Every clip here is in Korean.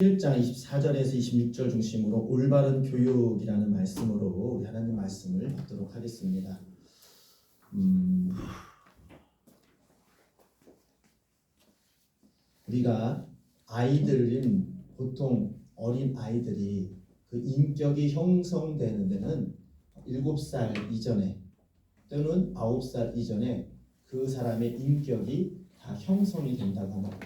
1장 24절에서 26절 중심으로 올바른 교육이라는 말씀으로 우리 하나님 말씀을 받도록 하겠습니다. 우리가 아이들인 보통 어린 아이들이 그 인격이 형성되는 데는 7살 이전에 또는 9살 이전에 그 사람의 인격이 다 형성이 된다고 합니다.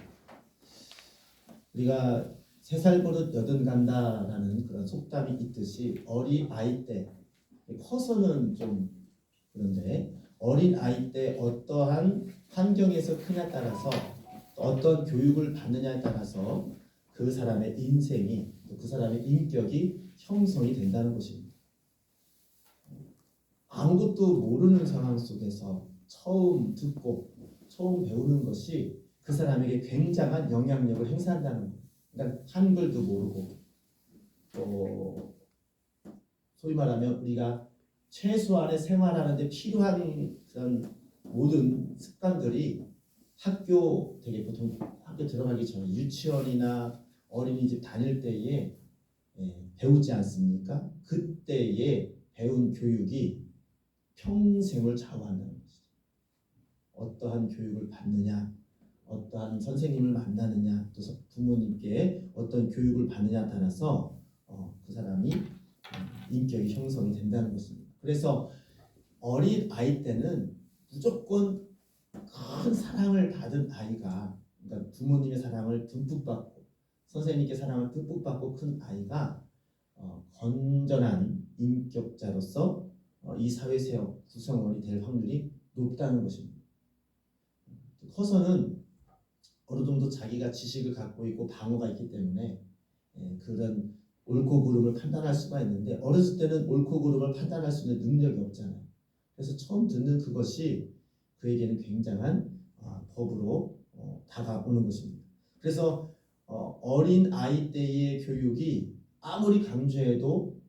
우리가 3살 버릇 여든 간다라는 그런 속담이 있듯이 어린 아이 때, 커서는 좀 그런데 어린 아이 때 어떠한 환경에서 크냐에 따라서 어떤 교육을 받느냐에 따라서 그 사람의 인생이 또 그 사람의 인격이 형성이 된다는 것입니다. 아무것도 모르는 상황 속에서 처음 듣고 처음 배우는 것이 그 사람에게 굉장한 영향력을 행사한다는 거예요. 그러니까 한글도 모르고 소위 말하면 우리가 최소한의 생활하는데 필요한 그런 모든 습관들이 학교 되게 보통 학교 들어가기 전에 유치원이나 어린이집 다닐 때에 배우지 않습니까? 그때에 배운 교육이 평생을 좌우한다는 것이죠. 어떠한 교육을 받느냐, 어떠한 선생님을 만나느냐, 또 부모님께 어떤 교육을 받느냐에 따라서 그 사람이 인격이 형성이 된다는 것입니다. 그래서 어린 아이 때는 무조건 큰 사랑을 받은 아이가, 그러니까 부모님의 사랑을 듬뿍 받고 선생님께 사랑을 듬뿍 받고 큰 아이가 건전한 인격자로서 이 사회세역 구성원이 될 확률이 높다는 것입니다. 커서는 어느 정도 자기가 지식을 갖고 있고 방어가 있기 때문에 그런 옳고 그름을 판단할 수가 있는데, 어렸을 때는 옳고 그름을 판단할 수 있는 능력이 없잖아요. 그래서 처음 듣는 그것이 그에게는 굉장한 법으로 다가오는 것입니다. 그래서 어린 아이 때의 교육이 아무리 강조해도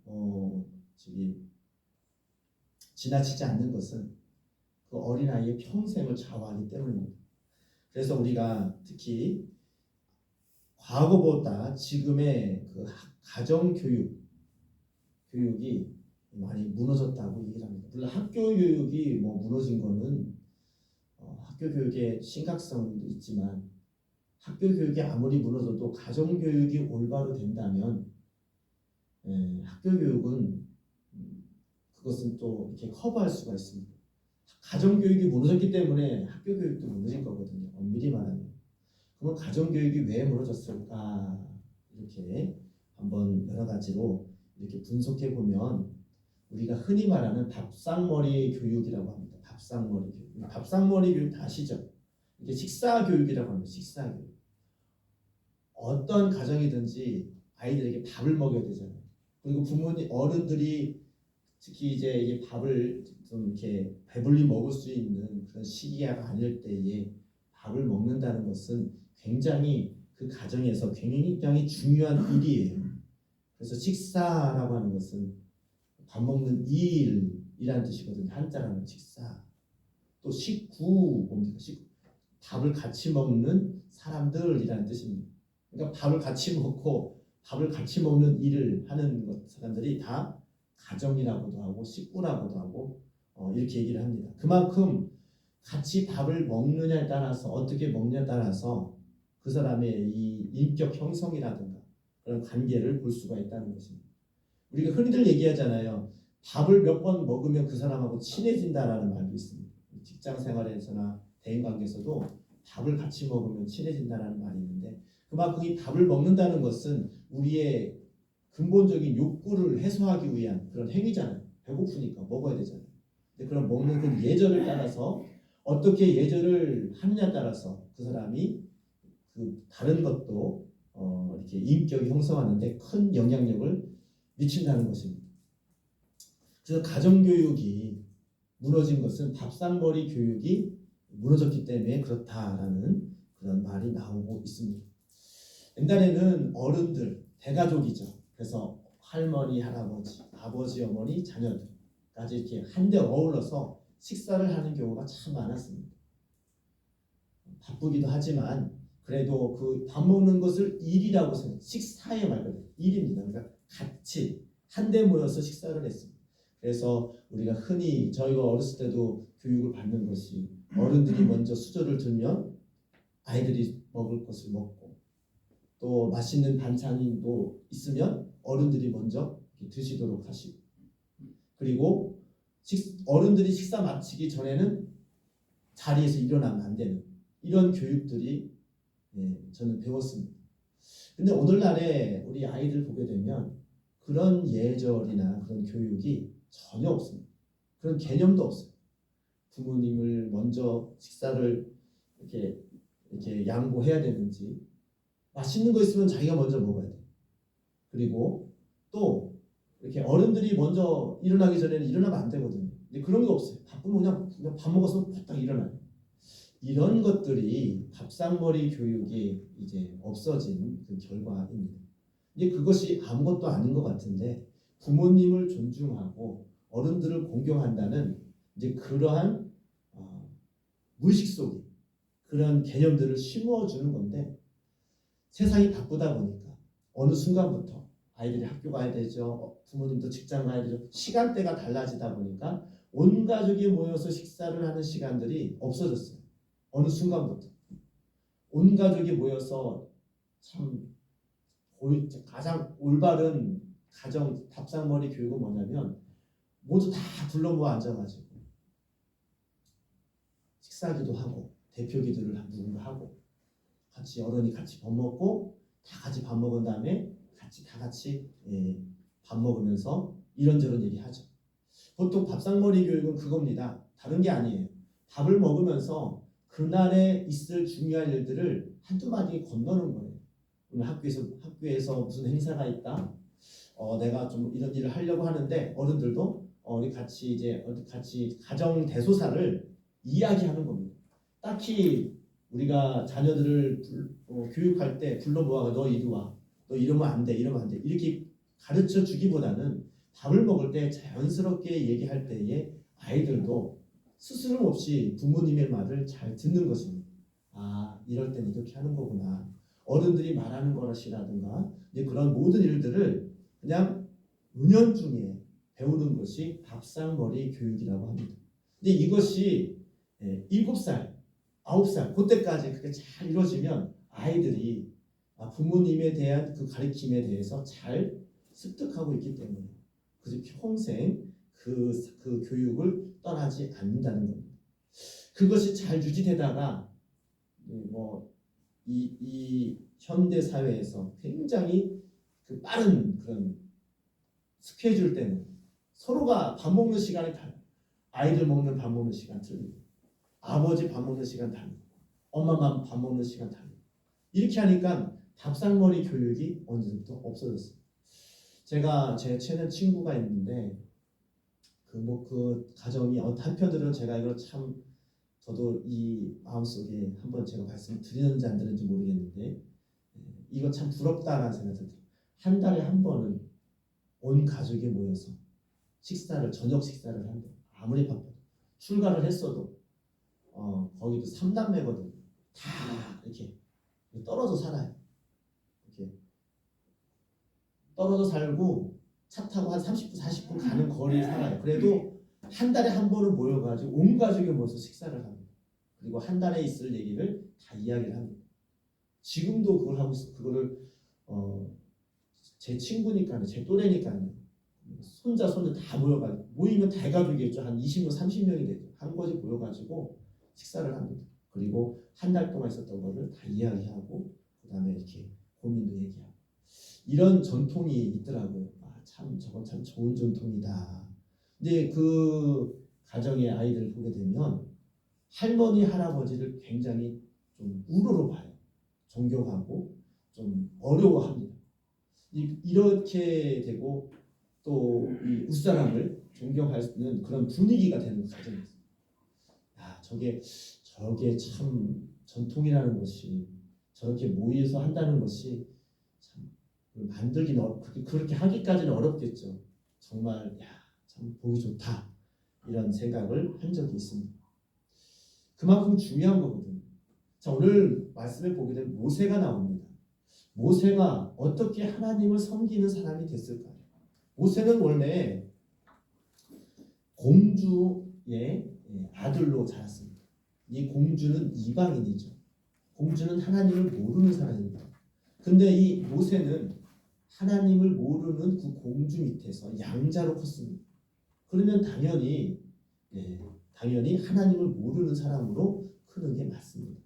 지나치지 않는 것은 그 어린 아이의 평생을 좌우하기 때문입니다. 그래서 우리가 특히 과거보다 지금의 그 가정 교육이 많이 무너졌다고 얘기를 합니다. 물론 학교 교육이 무너진 거는 학교 교육의 심각성도 있지만, 학교 교육이 아무리 무너져도 가정 교육이 올바로 된다면 학교 교육은 그것은 또 이렇게 커버할 수가 있습니다. 가정 교육이 무너졌기 때문에 학교 교육도 무너진 거거든요. 엄밀히 말하면. 그럼 가정 교육이 왜 무너졌을까? 이렇게 한번 여러 가지로 이렇게 분석해 보면 우리가 흔히 말하는 밥상머리 교육이라고 합니다. 밥상머리 교육. 밥상머리 교육 다 아시죠? 이게 식사 교육이라고 합니다. 식사 교육. 어떤 가정이든지 아이들에게 밥을 먹여야 되잖아요. 그리고 부모님, 어른들이 특히 이제 이 밥을 좀 이렇게 배불리 먹을 수 있는 그런 시기가 아닐 때에 밥을 먹는다는 것은 굉장히 그 가정에서 굉장히 중요한 일이에요. 그래서 식사라고 하는 것은 밥 먹는 일이라는 뜻이거든요. 한자라는 식사. 또 식구, 뭡니까? 밥을 같이 먹는 사람들이라는 뜻입니다. 그러니까 밥을 같이 먹고 밥을 같이 먹는 일을 하는 사람들이 다 가정이라고도 하고 식구라고도 하고 이렇게 얘기를 합니다. 그만큼 같이 밥을 먹느냐에 따라서, 어떻게 먹느냐에 따라서 그 사람의 이 인격 형성이라든가 그런 관계를 볼 수가 있다는 것입니다. 우리가 흔히들 얘기하잖아요. 밥을 몇 번 먹으면 그 사람하고 친해진다라는 말도 있습니다. 직장 생활에서나 대인 관계에서도 밥을 같이 먹으면 친해진다라는 말이 있는데, 그만큼 이 밥을 먹는다는 것은 우리의 근본적인 욕구를 해소하기 위한 그런 행위잖아요. 배고프니까 먹어야 되잖아요. 근데 그런 먹는 그 예절을 따라서, 어떻게 예절을 하느냐에 따라서 그 사람이 그 다른 것도 이렇게 인격이 형성하는데 큰 영향력을 미친다는 것입니다. 그래서 가정교육이 무너진 것은 밥상머리 교육이 무너졌기 때문에 그렇다라는 그런 말이 나오고 있습니다. 옛날에는 어른들, 대가족이죠. 그래서 할머니, 할아버지, 아버지, 어머니, 자녀들까지 이렇게 한데 어울러서 식사를 하는 경우가 참 많았습니다. 바쁘기도 하지만 그래도 그 밥 먹는 것을 일이라고 생각, 식사의 말거든요. 일입니다. 그러니까 같이 한데 모여서 식사를 했습니다. 그래서 우리가 흔히 저희가 어렸을 때도 교육을 받는 것이 어른들이 먼저 수저를 들면 아이들이 먹을 것을 먹고 또 맛있는 반찬이 또 있으면 어른들이 먼저 드시도록 하시고 그리고 어른들이 식사 마치기 전에는 자리에서 일어나면 안 되는 이런 교육들이 저는 배웠습니다. 근데 오늘날에 우리 아이들 보게 되면 그런 예절이나 그런 교육이 전혀 없습니다. 그런 개념도 없어요. 부모님을 먼저 식사를 이렇게 양보해야 되는지 맛있는 거 있으면 자기가 먼저 먹어야 돼. 그리고 또 이렇게 어른들이 먼저 일어나기 전에는 일어나면 안 되거든요. 근데 그런 거 없어요. 바쁘면 그냥 밥 먹어서 딱 일어나요. 이런 것들이 밥상머리 교육이 이제 없어진 그 결과입니다. 이제 그것이 아무것도 아닌 것 같은데 부모님을 존중하고 어른들을 공경한다는 이제 그러한 무의식 속에 그런 개념들을 심어주는 건데 세상이 바쁘다 보니까 어느 순간부터 아이들이 학교 가야 되죠. 부모님도 직장 가야 되죠. 시간대가 달라지다 보니까 온 가족이 모여서 식사를 하는 시간들이 없어졌어요. 어느 순간부터 온 가족이 모여서 참 가장 올바른 가정 밥상머리 교육은 뭐냐면 모두 다 둘러 모아 앉아가지고 식사기도 하고 대표 기도를 누군가 하고 같이 어른이 같이 밥 먹고 다 같이 밥 먹은 다음에 다 같이 밥 먹으면서 이런저런 얘기하죠. 보통 밥상머리 교육은 그겁니다. 다른 게 아니에요. 밥을 먹으면서 그날에 있을 중요한 일들을 한두 마디 건너는 거예요. 오늘 학교에서 무슨 행사가 있다. 내가 좀 이런 일을 하려고 하는데 어른들도 우리 같이 가정 대소사를 이야기하는 겁니다. 딱히 우리가 자녀들을 교육할 때 불러 모아가 너 이리 와. 너 이러면 안 돼. 이러면 안 돼. 이렇게 가르쳐 주기보다는 밥을 먹을 때 자연스럽게 얘기할 때에 아이들도 스스럼 없이 부모님의 말을 잘 듣는 것입니다. 아, 이럴 땐 이렇게 하는 거구나. 어른들이 말하는 것이라든가 그런 모든 일들을 그냥 은연중에 배우는 것이 밥상머리 교육이라고 합니다. 근데 이것이 7살, 9살 그때까지 그렇게 잘 이루어지면 아이들이 부모님에 대한 그 가르침에 대해서 잘 습득하고 있기 때문에 그래서 평생 그 교육을 떠나지 않는다는 겁니다. 그것이 잘 유지되다가 이 현대 사회에서 굉장히 그 빠른 그런 스케줄 때문에 서로가 밥 먹는 시간이 달라요. 아이들 먹는 밥 먹는 시간 틀리고 아버지 밥 먹는 시간 달리고 엄마만 밥 먹는 시간 달리고 이렇게 하니까 밥상머리 교육이 언제부터 없어졌어요. 제가 제 친한 친구가 있는데 그 가정이 한편으로는 제가 이걸 참 저도 이 마음속에 한번 제가 말씀드리는지 안 드리는지 모르겠는데 이거 참 부럽다라는 생각이 들어요. 한 달에 한 번은 온 가족이 모여서 저녁 식사를 한다. 아무리 바빠도 출가를 했어도 거기도 3남매거든요. 다 이렇게 떨어져 살아요. 이렇게 떨어져 살고 차 타고 한 30분 40분 가는 거리에 살아요. 그래도 한 달에 한 번은 모여가지고 온 가족이 모여서 식사를 합니다. 그리고 한 달에 있을 얘기를 다 이야기를 합니다. 지금도 그걸 하고 있어요. 그거를 제 친구니까요, 제 또래니까요. 손자 다 모여가지고 모이면 대가족이겠죠. 한 20명, 30명이 되죠. 한 곳에 모여가지고 식사를 합니다. 그리고 한 달 동안 있었던 거를 다 이야기하고 그 다음에 이렇게 고민도 얘기하고 이런 전통이 있더라고요. 저건 참 좋은 전통이다. 근데 그 가정의 아이들 보게 되면 할머니, 할아버지를 굉장히 좀 우러러 봐요. 존경하고 좀 어려워합니다. 이렇게 되고 또 이 윗사람을 존경하는 그런 분위기가 되는 가정이었어요. 저게 참 전통이라는 것이 저렇게 모여서 한다는 것이 참 만들기는 그렇게 하기까지는 어렵겠죠. 정말 참 보기 좋다 이런 생각을 한 적이 있습니다. 그만큼 중요한 거거든요. 자, 오늘 말씀을 보게 되면 모세가 나옵니다. 모세가 어떻게 하나님을 섬기는 사람이 됐을까요? 모세는 원래 공주의 아들로 자랐습니다. 이 공주는 이방인이죠. 공주는 하나님을 모르는 사람입니다. 근데 이 모세는 하나님을 모르는 그 공주 밑에서 양자로 컸습니다. 그러면 당연히 하나님을 모르는 사람으로 크는 게 맞습니다.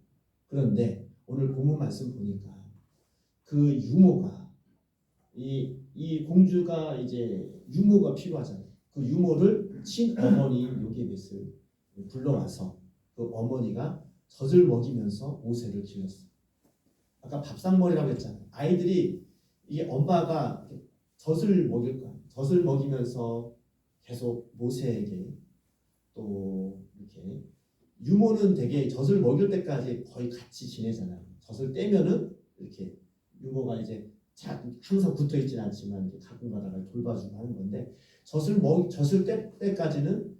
그런데 오늘 본문 말씀 보니까 그 유모가 이 공주가 이제 유모가 필요하잖아요. 그 유모를 친어머니인 요게벳을 불러와서 그 어머니가 젖을 먹이면서 모세를 키웠어요. 아까 밥상머리라고 했잖아요. 아이들이 이 엄마가 젖을 먹일 거야. 젖을 먹이면서 계속 모세에게 또 이렇게 유모는 되게 젖을 먹일 때까지 거의 같이 지내잖아요. 젖을 떼면은 이렇게 유모가 이제 항상 붙어 있지는 않지만 가끔 가다가 돌봐주고 하는 건데 젖을 뗄 때까지는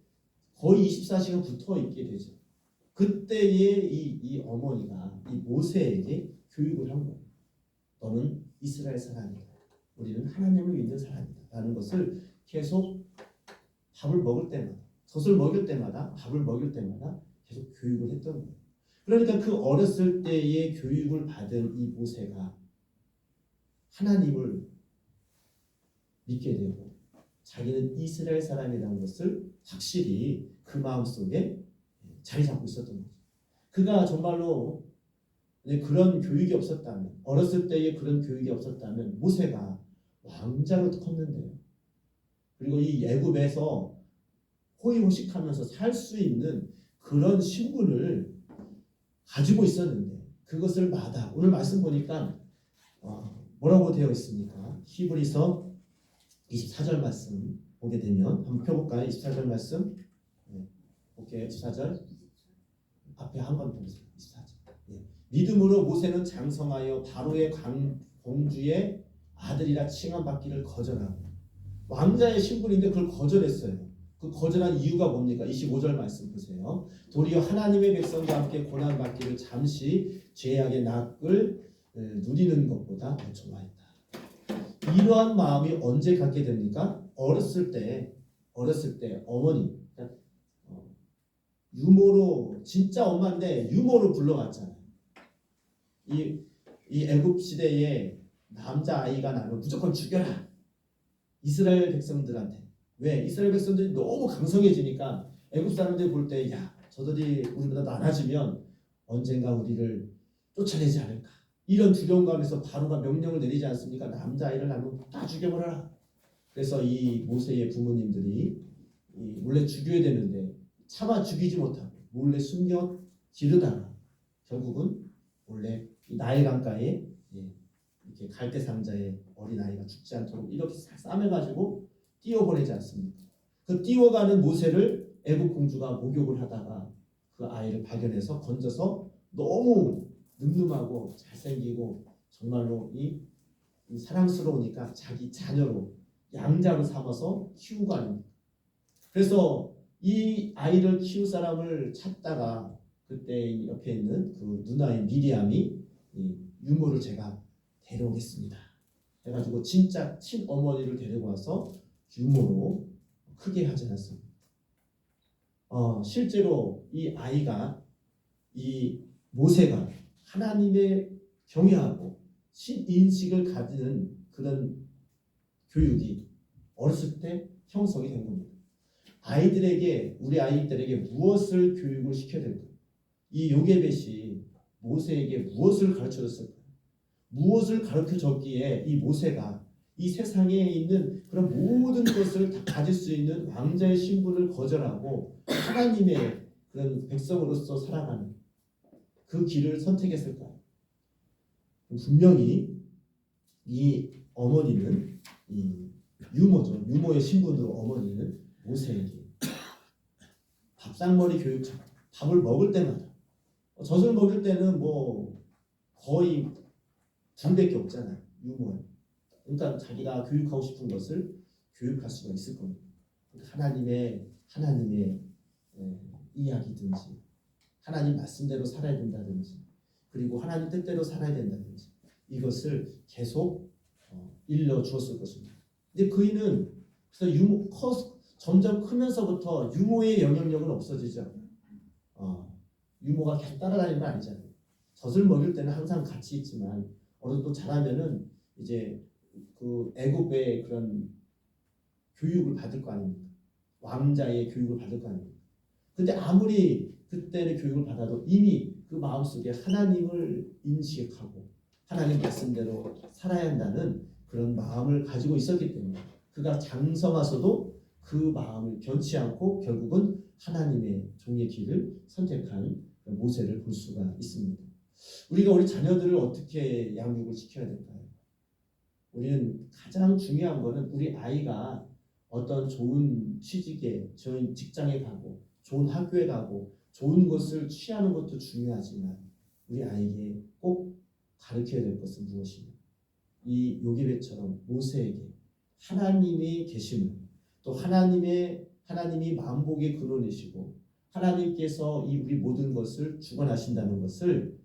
거의 24시간 붙어 있게 되죠. 그때에 이 어머니가 이 모세에게 교육을 한 거예요. 너는 이스라엘 사람이다. 우리는 하나님을 믿는 사람이다. 라는 것을 계속 밥을 먹을 때마다, 젖을 먹일 때마다, 밥을 먹일 때마다 계속 교육을 했던 거예요. 그러니까 그 어렸을 때의 교육을 받은 이 모세가 하나님을 믿게 되고 자기는 이스라엘 사람이라는 것을 확실히 그 마음속에 자리 잡고 있었던 거죠. 그가 정말로 그런 교육이 없었다면, 어렸을 때의 그런 교육이 없었다면 모세가 왕자로 컸는데요. 그리고 이 애굽에서 호의호식하면서 살 수 있는 그런 신분을 가지고 있었는데 그것을 오늘 말씀 보니까 뭐라고 되어 있습니까? 히브리서 24절 말씀 보게 되면 한번 펴볼까요? 24절 말씀 볼게요. 24절 앞에 한 번 보세요. 24절. 믿음으로 모세는 장성하여 바로의 공주의 아들이라 칭함받기를 거절하고 왕자의 신분인데 그걸 거절했어요. 그 거절한 이유가 뭡니까? 25절 말씀 보세요. 도리어 하나님의 백성과 함께 고난받기를 잠시 죄악의 낙을 누리는 것보다 더 좋아했다. 이러한 마음이 언제 갖게 됩니까? 어렸을 때 어머니 유모로 진짜 엄마인데 유모로 불러왔잖아요. 이 애굽 시대에 남자 아이가 나면 무조건 죽여라. 이스라엘 백성들한테. 왜? 이스라엘 백성들이 너무 강성해지니까 애굽 사람들이 볼 때 야, 저들이 우리보다 많아지면 언젠가 우리를 쫓아내지 않을까. 이런 두려움감에서 바로가 명령을 내리지 않습니까? 남자아이를 낳으면 다 죽여버려라. 그래서 이 모세의 부모님들이 몰래 죽여야 되는데 차마 죽이지 못하고 몰래 숨겨 기르다가 결국은 몰래 나일 강가에 이렇게 갈대 상자에 어린아이가 죽지 않도록 이렇게 싸매가지고 띄워보내지 않습니까? 그 띄워가는 모세를 애굽 공주가 목욕을 하다가 그 아이를 발견해서 건져서 너무 늠름하고 잘생기고 정말로 이 사랑스러우니까 자기 자녀로 양자로 삼아서 키우고 아닙니까? 그래서 이 아이를 키울 사람을 찾다가 그때 옆에 있는 그 누나인 미리암이 유모를 제가 데려오겠습니다. 해가지고 진짜 친어머니를 데리고 와서 유모로 크게 하지 않습니다. 실제로 이 아이가 이 모세가 하나님의 경외하고 신인식을 가지는 그런 교육이 어렸을 때 형성이 된 겁니다. 우리 아이들에게 무엇을 교육을 시켜야 될까요? 이 요게벳이 모세에게 무엇을 가르쳐줬을까요? 무엇을 가르쳐줬기에 이 모세가 이 세상에 있는 그런 모든 것을 다 가질 수 있는 왕자의 신분을 거절하고 하나님의 그런 백성으로서 살아가는 그 길을 선택했을까요? 분명히 이 어머니는 이 유모죠. 유모의 신분으로 어머니는 모세에게 밥상머리 교육처럼 밥을 먹을 때마다 젖을 먹일 때는 뭐 거의 둘밖에 없잖아요. 유모는. 그러니까 자기가 교육하고 싶은 것을 교육할 수가 있을 겁니다. 하나님의 이야기든지 하나님 말씀대로 살아야 된다든지 그리고 하나님 뜻대로 살아야 된다든지 이것을 계속 일러 주었을 것입니다. 근데 그이는 그래서 점점 크면서부터 유모의 영향력은 없어지죠. 유모가 계속 따라다니는 건 아니잖아요. 젖을 먹일 때는 항상 같이 있지만 어느 정도 자라면은 이제 그 애굽의 그런 교육을 받을 거 아닙니까? 왕자의 교육을 받을 거 아닙니까? 근데 아무리 그때는 교육을 받아도 이미 그 마음속에 하나님을 인식하고 하나님 말씀대로 살아야 한다는 그런 마음을 가지고 있었기 때문에 그가 장성하서도 그 마음을 변치 않고 결국은 하나님의 종의 길을 선택한 모세를 볼 수가 있습니다. 우리가 우리 자녀들을 어떻게 양육을 시켜야 될까요? 우리는 가장 중요한 거는 우리 아이가 어떤 좋은 취직에, 좋은 직장에 가고 좋은 학교에 가고 좋은 것을 취하는 것도 중요하지만 우리 아이에게 꼭 가르쳐야 될 것은 무엇이냐? 이 요기벳처럼 모세에게 하나님이 계심을 또 하나님이 만복의 근원이시고 하나님께서 이 우리 모든 것을 주관하신다는 것을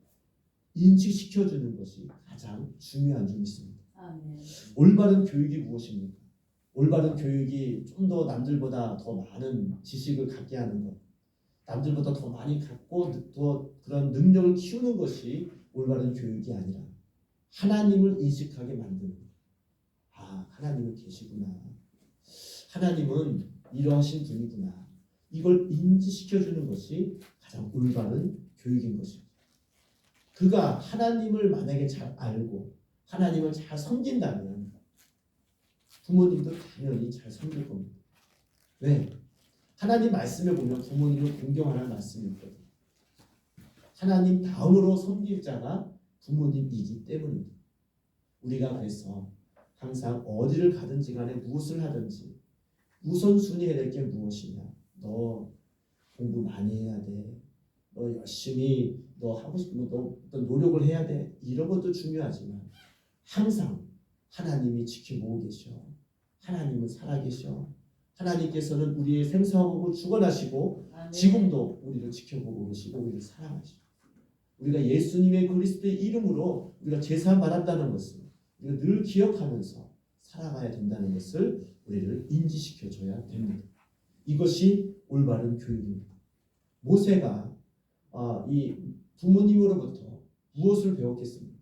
인식시켜주는 것이 가장 중요한 줄 믿습니다. 올바른 교육이 무엇입니까? 올바른 교육이 좀 더 남들보다 더 많은 지식을 갖게 하는 것, 남들보다 더 많이 갖고 더 그런 능력을 키우는 것이 올바른 교육이 아니라 하나님을 인식하게 만드는 것. 하나님은 계시구나. 하나님은 이러하신 분이구나. 이걸 인지시켜주는 것이 가장 올바른 교육인 것입니다. 그가 하나님을 만약에 잘 알고 하나님을 잘 섬긴다면 부모님도 당연히 잘 섬길 겁니다. 왜? 하나님 말씀에 보면 부모님을 공경하는 말씀이 있거든요. 하나님 다음으로 섬길 자가 부모님이기 때문입니다. 우리가 그래서 항상 어디를 가든지 간에 무엇을 하든지 우선순위 해야 될 게 무엇이냐. 너 공부 많이 해야 돼. 너 열심히 너 하고 싶은 너 어떤 노력을 해야 돼. 이런 것도 중요하지만 항상 하나님이 지켜보고 계셔. 하나님은 살아계셔. 하나님께서는 우리의 생사호흡을 주관하시고 지금도 우리를 지켜보고 계시고 우리를 사랑하시고 우리가 예수님의 그리스도의 이름으로 우리가 제사함 받았다는 것을 우리가 늘 기억하면서 살아가야 된다는 것을 우리를 인지시켜줘야 됩니다. 이것이 올바른 교육입니다. 모세가 이 부모님으로부터 무엇을 배웠겠습니까?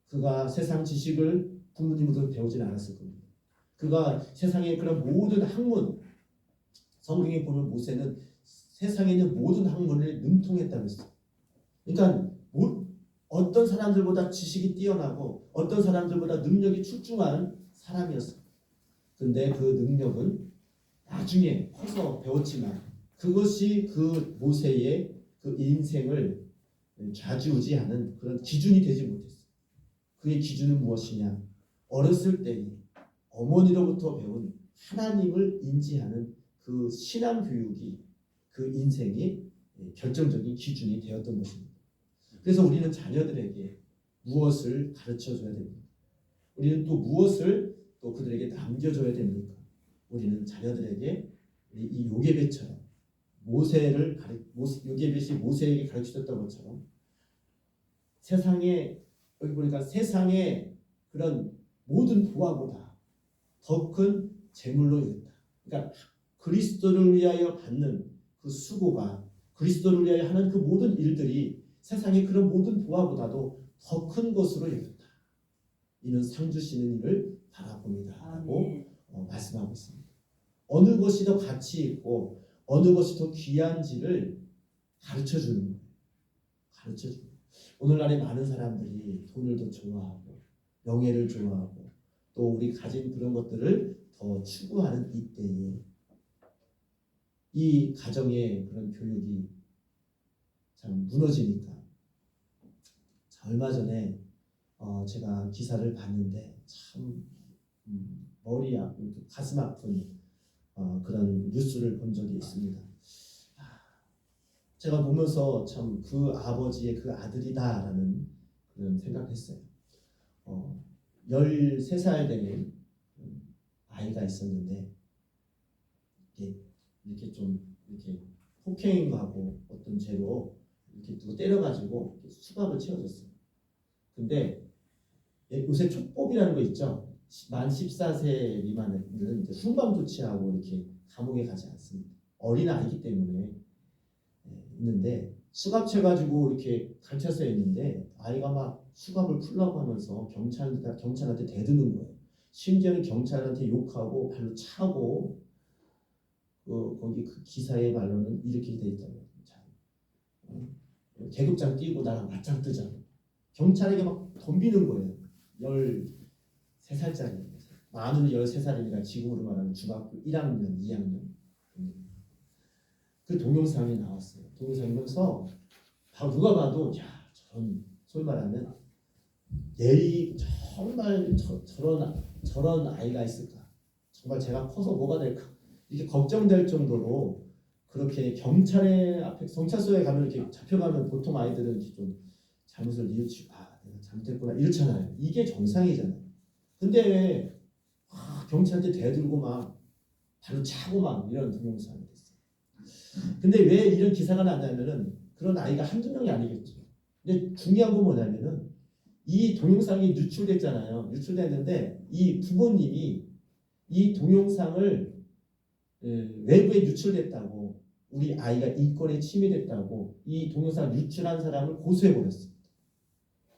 그가 세상 지식을 부모님으로부터 배우진 않았을 겁니다. 그가 세상의 그런 모든 학문, 성경에 보면 모세는 세상에 있는 모든 학문을 능통했다고 했어요. 그러니까 어떤 사람들보다 지식이 뛰어나고 어떤 사람들보다 능력이 출중한 사람이었어요. 근데 그 능력은 나중에 커서 배웠지만 그것이 그 모세의 그 인생을 좌지우지하는 그런 기준이 되지 못했어요. 그의 기준은 무엇이냐? 어렸을 때에 어머니로부터 배운 하나님을 인지하는 그 신앙 교육이 그 인생의 결정적인 기준이 되었던 것입니다. 그래서 우리는 자녀들에게 무엇을 가르쳐줘야 됩니까? 우리는 또 무엇을 또 그들에게 남겨줘야 됩니까? 우리는 자녀들에게 이 요게벳처럼 요게벳이 모세에게 가르쳐줬던 것처럼 여기 보니까 세상의 그런 모든 부하보다 더 큰 재물로 이겼다. 그러니까 그리스도를 위하여 받는 그 수고가 그리스도를 위하여 하는 그 모든 일들이 세상의 그런 모든 부하보다도 더 큰 것으로 여겼다. 이는 상 주시는 이를 바라봅니다. 라고 말씀하고 있습니다. 어느 것이 더 가치 있고 어느 것이 더 귀한지를 가르쳐주는 거예요. 가르쳐주는 거예요. 오늘날에 많은 사람들이 돈을 더 좋아하고 명예를 좋아하고 또 우리 가진 그런 것들을 더 추구하는 이때에 이 가정의 그런 교육이 참 무너지니까 얼마 전에 제가 기사를 봤는데 참 머리 아프고 가슴 아픈 그런 뉴스를 본 적이 있습니다. 제가 보면서 참 그 아버지의 그 아들이다라는 그런 생각했어요. 13살 되는 아이가 있었는데 이렇게 좀 이렇게 폭행하고 어떤 죄로 이렇게 누구 때려가지고 수갑을 채워줬어요. 근데 요새 촉법이라는 거 있죠. 만 14세 미만은 이제 훈방 조치하고 이렇게 감옥에 가지 않습니다. 어린 아이기 때문에 있는데 수갑 채가지고 이렇게 감찰서에 있는데 아이가 막 수갑을 풀라고 하면서 경찰한테 대드는 거예요. 심지어는 경찰한테 욕하고 발로 차고 거기 그 기사의 말로는 이렇게 돼 있다고요. 계급장 띄고 나랑 맞짱 뜨자. 경찰에게 막 덤비는 거예요. 13살짜리. 만으로 13살이니까 지금으로 말하면 중학교 1학년, 2학년. 그 동영상이 나왔어요. 동영상이면서 누가 봐도 야 저런 소위 말하면 내리 정말 저런 아이가 있을까? 정말 제가 커서 뭐가 될까? 이렇게 걱정될 정도로 그렇게 경찰서에 가면 이렇게 잡혀가면 보통 아이들은 좀 잘못을 뉘우치고 내가 잘못했구나 이렇잖아요. 이게 정상이잖아요. 근데 왜 경찰한테 대들고 막 발로 차고 막 이런 동영상이 됐어요. 근데 왜 이런 기사가 나냐면은 그런 아이가 한두 명이 아니겠죠. 근데 중요한 건 뭐냐면은 이 동영상이 유출됐잖아요. 유출됐는데 이 부모님이 이 동영상을 외부에 유출됐다고 우리 아이가 인권에 침해됐다고 이 동영상 유출한 사람을 고소해버렸습니다.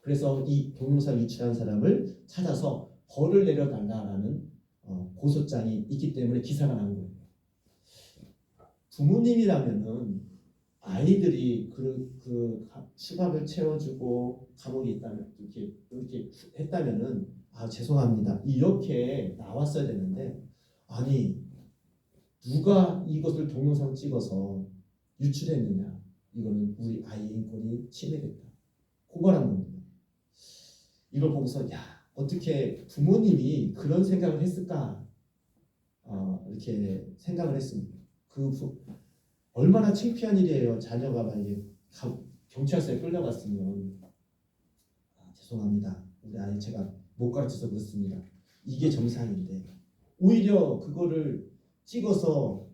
그래서 이 동영상 유출한 사람을 찾아서 벌을 내려달라는 고소장이 있기 때문에 기사가 난 거예요. 부모님이라면은 아이들이 그 수갑을 채워주고 감옥에 있다면 이렇게 했다면은 죄송합니다 이렇게 나왔어야 되는데 아니 누가 이것을 동영상 찍어서 유출했느냐 이거는 우리 아이의 인권이 침해됐다 고발한 겁니다. 이걸 보고서 야 어떻게 부모님이 그런 생각을 했을까 이렇게 생각을 했습니다. 얼마나 창피한 일이에요. 자녀가 만약에 경찰서에 끌려갔으면 죄송합니다. 우리 아이 제가 못 가르쳐서 그렇습니다. 이게 정상인데 오히려 그거를 찍어서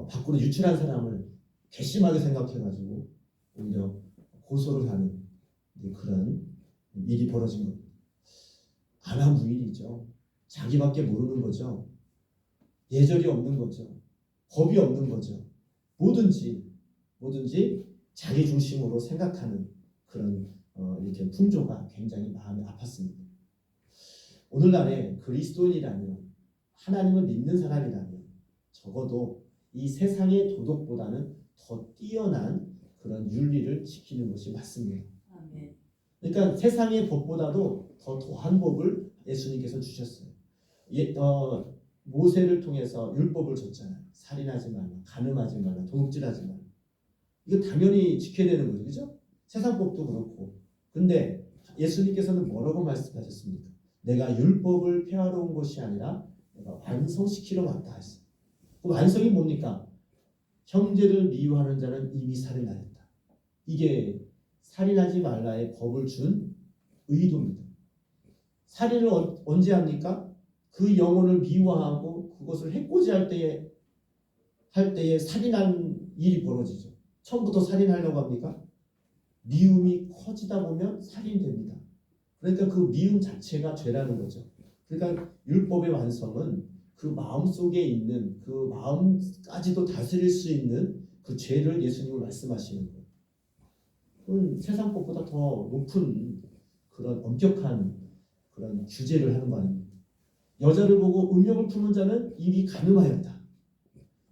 밖으로 유출한 사람을 괘씸하게 생각해가지고 오히려 고소를 하는 그런 일이 벌어진 겁니다. 아나무인이죠. 자기밖에 모르는 거죠. 예절이 없는 거죠. 법이 없는 거죠. 뭐든지 자기 중심으로 생각하는 그런 이렇게 풍조가 굉장히 마음이 아팠습니다. 오늘날에 그리스도인이라면 하나님을 믿는 사람이라면 적어도 이 세상의 도덕보다는 더 뛰어난 그런 윤리를 지키는 것이 맞습니다. 아멘. 그러니까 세상의 법보다도 더 더한 법을 예수님께서 주셨어요. 모세를 통해서 율법을 줬잖아요. 살인하지 말라, 간음하지 말라, 도둑질하지 말라. 이거 당연히 지켜야 되는 거죠. 그죠? 세상 법도 그렇고. 근데 예수님께서는 뭐라고 말씀하셨습니까? 내가 율법을 폐하러 온 것이 아니라 내가 완성시키러 왔다 했어요. 그 완성이 뭡니까? 형제를 미워하는 자는 이미 살인하였다. 이게 살인하지 말라의 법을 준 의도입니다. 살인을 언제 합니까? 그 영혼을 미워하고 그것을 해코지할 때에 살인한 일이 벌어지죠. 처음부터 살인하려고 합니까? 미움이 커지다 보면 살인됩니다. 그러니까 그 미움 자체가 죄라는 거죠. 그러니까 율법의 완성은 그 마음속에 있는 그 마음까지도 다스릴 수 있는 그 죄를 예수님은 말씀하시는 거예요. 세상 법보다 더 높은 그런 엄격한 그런 규제를 하는 거 아닙니까? 여자를 보고 음욕을 품은 자는 이미 간음하였다.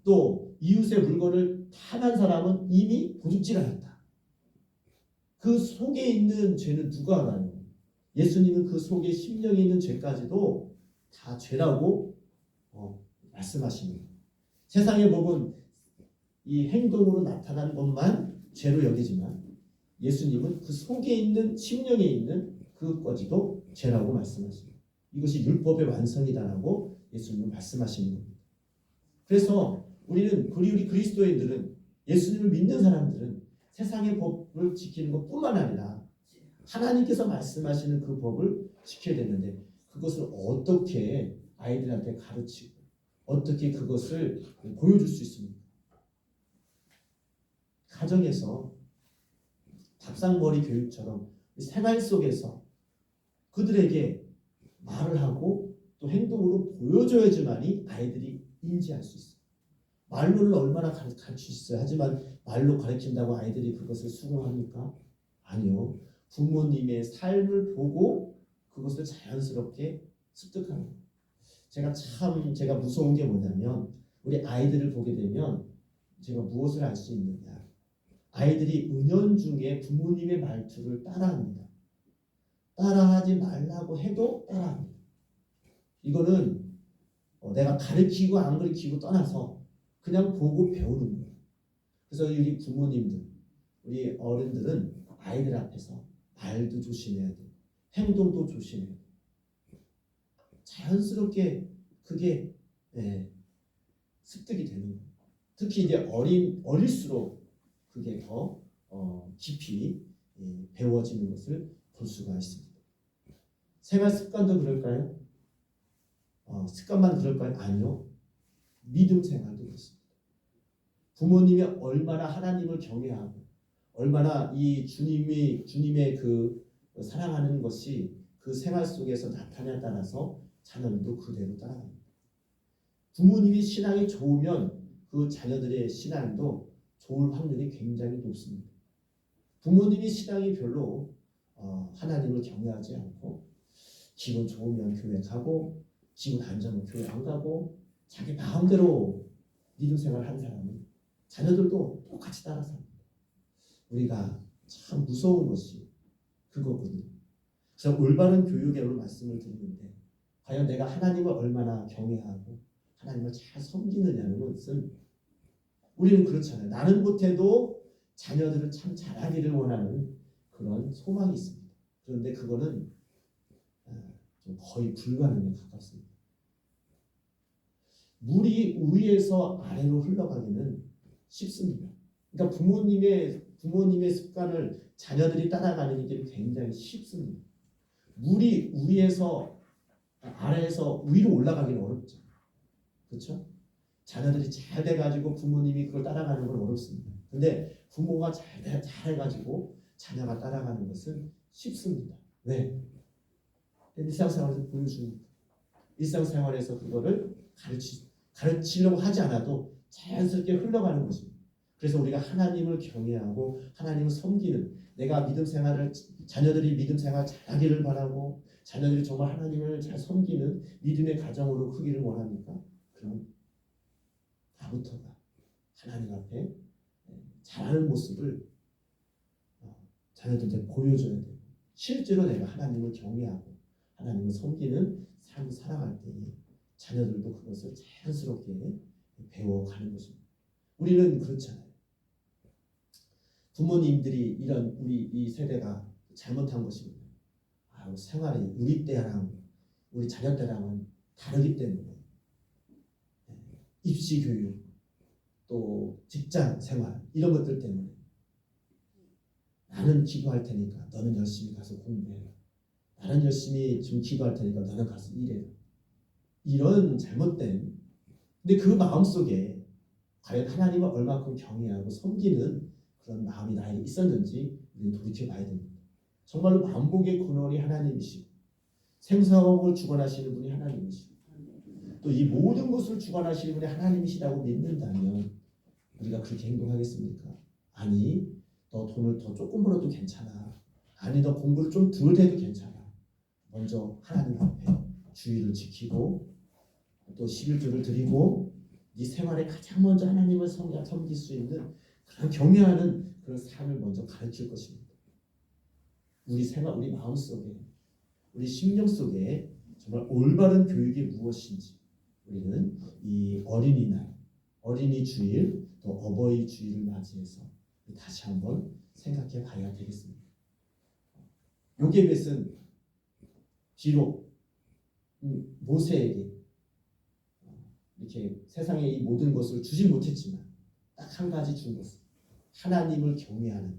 또 이웃의 물건을 탐한 사람은 이미 도둑질하였다. 그 속에 있는 죄는 누가 알아요? 예수님은 그 속에 심령에 있는 죄까지도 다 죄라고 말씀하십니다. 세상의 법은 이 행동으로 나타난 것만 죄로 여기지만 예수님은 그 속에 있는 심령에 있는 그것까지도 죄라고 말씀하십니다. 이것이 율법의 완성이다라고 예수님은 말씀하시는 겁니다. 그래서 우리 그리스도인들은 예수님을 믿는 사람들은 세상의 법을 지키는 것뿐만 아니라 하나님께서 말씀하시는 그 법을 지켜야 되는데 그것을 어떻게 아이들한테 가르치고 어떻게 그것을 보여줄 수 있습니까? 가정에서 밥상머리 교육처럼 생활 속에서 그들에게 말을 하고 또 행동으로 보여줘야지만이 아이들이 인지할 수 있어요. 말로는 얼마나 가르칠 수 있어요. 하지만 말로 가르친다고 아이들이 그것을 수긍합니까? 아니요. 부모님의 삶을 보고 그것을 자연스럽게 습득하는 거예요. 제가 무서운 게 뭐냐면 우리 아이들을 보게 되면 제가 무엇을 알 수 있느냐. 아이들이 은연중에 부모님의 말투를 따라합니다. 따라하지 말라고 해도 따라합니다. 이거는 내가 가르치고 안 가르치고 떠나서 그냥 보고 배우는 거예요. 그래서 우리 부모님들, 우리 어른들은 아이들 앞에서 말도 조심해야 돼요. 행동도 조심해야 돼요. 자연스럽게 그게 습득이 되는 거예요. 특히 이제 어릴수록 그게 더 깊이 배워지는 것을 볼 수가 있습니다. 생활 습관도 그럴까요? 습관만 그럴까요? 아니요. 믿음 생활도 그렇습니다. 부모님이 얼마나 하나님을 경외하고 얼마나 이 주님의 그 사랑하는 것이 그 생활 속에서 나타나에 따라서 자녀들도 그대로 따라갑니다. 부모님이 신앙이 좋으면 그 자녀들의 신앙도 좋을 확률이 굉장히 높습니다. 부모님이 신앙이 별로 하나님을 경외하지 않고 기분 좋으면 교회 가고 기분 안 좋으면 교회 안 가고 자기 마음대로 믿음 생활을 한 사람은 자녀들도 똑같이 따라 삽니다. 우리가 참 무서운 것이 그거거든요. 그래서 올바른 교육에 오늘 말씀을 드리는데 과연 내가 하나님을 얼마나 경외하고 하나님을 잘 섬기느냐는 것은 우리는 그렇잖아요. 나는 못해도 자녀들을 참 잘하기를 원하는 그런 소망이 있습니다. 그런데 그거는 좀 거의 불가능에 가깝습니다. 물이 위에서 아래로 흘러가기는 쉽습니다. 그러니까 부모님의 습관을 자녀들이 따라가는 게 굉장히 쉽습니다. 물이 아래에서 위로 올라가기는 어렵죠. 그렇죠? 자녀들이 잘 돼가지고 부모님이 그걸 따라가는 건 어렵습니다. 근데 부모가 잘해가지고 자녀가 따라가는 것은 쉽습니다. 왜? 일상생활에서 보여줍니다. 일상생활에서 그거를 가르치려고 하지 않아도 자연스럽게 흘러가는 것입니다. 그래서 우리가 하나님을 경외하고 하나님을 섬기는 내가 자녀들이 믿음 생활 잘하기를 바라고 자녀들이 정말 하나님을 잘 섬기는 믿음의 가정으로 크기를 원합니까? 그럼 나부터가 하나님 앞에 잘하는 모습을 자녀들한테 보여줘야 돼요. 실제로 내가 하나님을 경외하고 하나님을 섬기는 삶을 살아갈 때에 자녀들도 그것을 자연스럽게 배워가는 것입니다. 우리는 그렇잖아요. 부모님들이 이런 우리 이 세대가 잘못한 것입니다. 생활이 우리 때랑 우리 자녀 때랑은 다르기 때문에 입시 교육 또 직장 생활 이런 것들 때문에 나는 기도할 테니까 너는 열심히 가서 공부해라. 나는 열심히 좀 기도할 테니까 너는 가서 일해라. 이런 잘못된 근데 그 마음속에 과연 하나님을 얼마큼 경외하고 섬기는 그런 마음이 나에게 있었는지 우리는 돌이켜봐야 됩니다. 정말로 만복의 근원이 하나님이시고 생사하고 주관하시는 분이 하나님이시고 또 이 모든 것을 주관하시는 분이 하나님이시라고 믿는다면 우리가 그렇게 행동하겠습니까? 아니 너 돈을 더 조금 벌어도 괜찮아. 아니 너 공부를 좀 덜 해도 괜찮아. 먼저 하나님 앞에 주의를 지키고 또 11조를 드리고 네 생활에 가장 먼저 하나님을 섬길 수 있는 그런 경외하는 그런 삶을 먼저 가르칠 것입니다. 우리 생활, 우리 마음속에 우리 심령 속에 정말 올바른 교육이 무엇인지 우리는 이 어린이날, 어린이 주일 또 어버이 주일을 맞이해서 다시 한번 생각해 봐야 되겠습니다. 요게벳은 비록 모세에게 이렇게 세상의 이 모든 것을 주지 못했지만 딱 한 가지 준 것은 하나님을 경외하는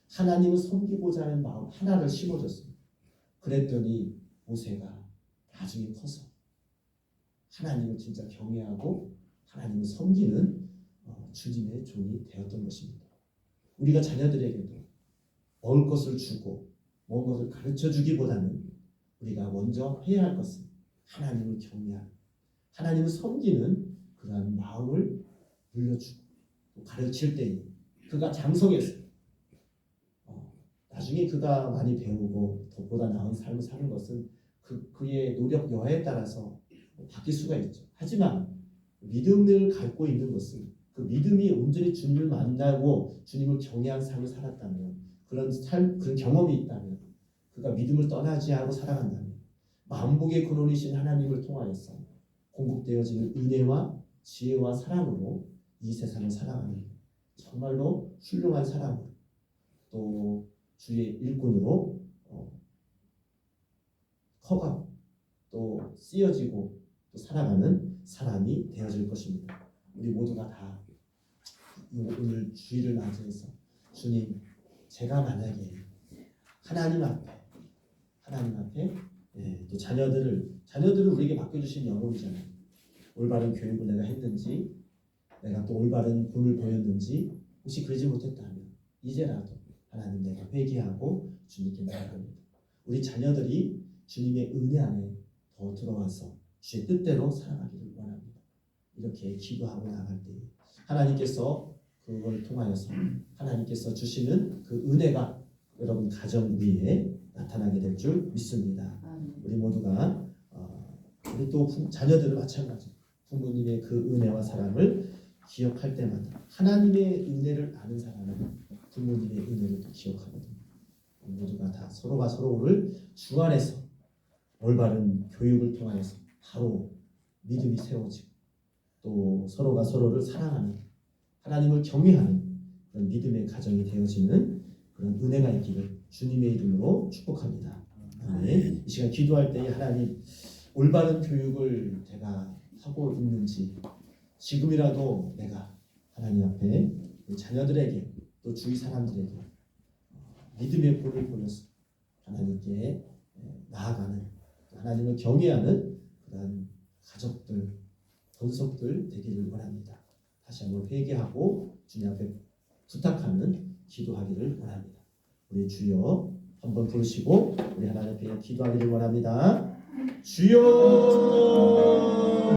하나님을 섬기고자 하는 마음 하나를 심어줬습니다. 그랬더니 모세가 나중에 커서 하나님을 진짜 경외하고 하나님을 섬기는 주님의 종이 되었던 것입니다. 우리가 자녀들에게도 먹을 것을 주고 먹은 것을 가르쳐 주기보다는 우리가 먼저 해야 할 것은 하나님을 경외하는, 하나님을 섬기는 그러한 마음을 물려주고 또 가르칠 때에 그가 장성해서 나중에 그가 많이 배우고 더 나은 삶을 사는 것은 그의 노력 여하에 따라서 바뀔 수가 있죠. 하지만 믿음을 갖고 있는 것은 그 믿음이 온전히 주님을 만나고 주님을 경외한 삶을 살았다면, 그런 경험이 있다면, 그가 믿음을 떠나지 않고 살아간다면 만복의 근원이신 하나님을 통하여서 공급되어지는 은혜와 지혜와 사랑으로 이 세상을 살아가는 정말로 훌륭한 사람으로, 또 주의 일꾼으로 커가고 또 쓰여지고 또 살아가는 사람이 되어질 것입니다. 우리 모두가 다 오늘 주일을 맞이해서 주님, 제가 만약에 하나님 앞에 또 자녀들을 우리에게 맡겨주신 영혼이잖아요. 올바른 교육을 내가 했는지, 내가 또 올바른 본을 보였는지 혹시 그러지 못했다면 이제라도 하나님, 내가 회개하고 주님께 나아갑니다. 우리 자녀들이 주님의 은혜 안에 더 들어와서 주의 뜻대로 살아가기를 원합니다. 이렇게 기도하고 나갈 때 하나님께서 그걸 통하여서 하나님께서 주시는 그 은혜가 여러분 가정 위에 나타나게 될 줄 믿습니다. 우리 모두가 우리 또 자녀들은 마찬가지 부모님의 그 은혜와 사랑을 기억할 때마다 하나님의 은혜를 아는 사람은 부모님의 은혜를 또 기억하거든요. 모두가 다 서로가 서로를 주 안에서 올바른 교육을 통하여서 바로 믿음이 세워지고 또 서로가 서로를 사랑하는, 하나님을 경외하는 그런 믿음의 가정이 되어지는 그런 은혜가 있기를 주님의 이름으로 축복합니다. 아멘. 이 시간 기도할 때 하나님, 올바른 교육을 제가 하고 있는지 지금이라도 내가 하나님 앞에 자녀들에게 또 주위 사람들에게 믿음의 본을 보여서 하나님께 나아가는, 하나님을 경외하는 그런 가족들, 권속들 되기를 원합니다. 다시 한번 회개하고 주님 앞에 부탁하는 기도하기를 원합니다. 우리 주여 한번 부르시고 우리 하나님 앞에 기도하기를 원합니다. 주여